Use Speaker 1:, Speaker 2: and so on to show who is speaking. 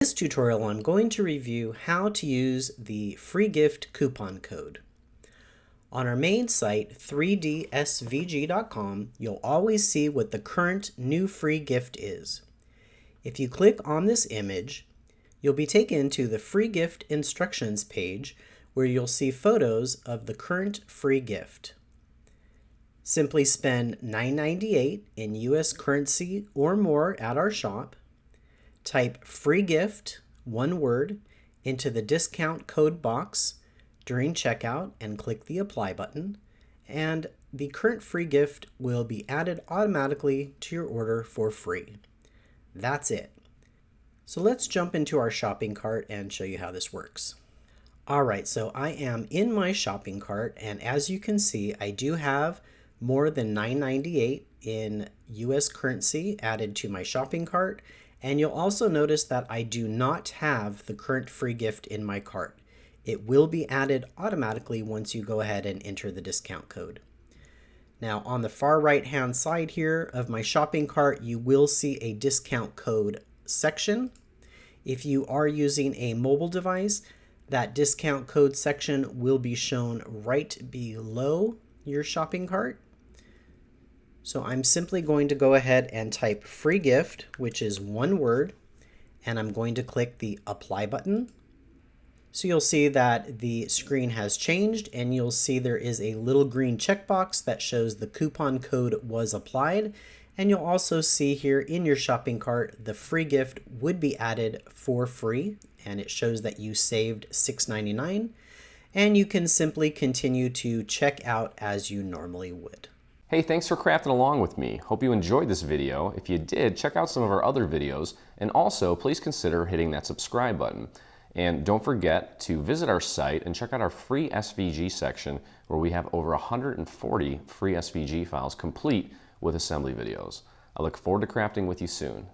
Speaker 1: In this tutorial, I'm going to review how to use the free gift coupon code. On our main site, 3dsvg.com, you'll always see what the current new free gift is. If you click on this image, you'll be taken to the free gift instructions page where you'll see photos of the current free gift. Simply spend $9.98 in US currency or more at our shop. Type free gift, one word, into the discount code box during checkout and click the apply button, and the current free gift will be added automatically to your order for free. That's it. So let's jump into our shopping cart and show you how this works. Alright, so I am in my shopping cart, and as you can see, I do have more than $9.98 in US currency added to my shopping cart. And you'll also notice that I do not have the current free gift in my cart. It will be added automatically once you go ahead and enter the discount code. Now on the far right hand side here of my shopping cart, you will see a discount code section. If you are using a mobile device, that discount code section will be shown right below your shopping cart. So I'm simply going to go ahead and type free gift, which is one word, and I'm going to click the apply button. So you'll see that the screen has changed, and you'll see there is a little green checkbox that shows the coupon code was applied. And you'll also see here in your shopping cart, the free gift would be added for free, and it shows that you saved $6.99. And you can simply continue to check out as you normally would.
Speaker 2: Hey, thanks for crafting along with me. Hope you enjoyed this video. If you did, check out some of our other videos, and also please consider hitting that subscribe button. And don't forget to visit our site and check out our free SVG section where we have over 140 free SVG files complete with assembly videos. I look forward to crafting with you soon.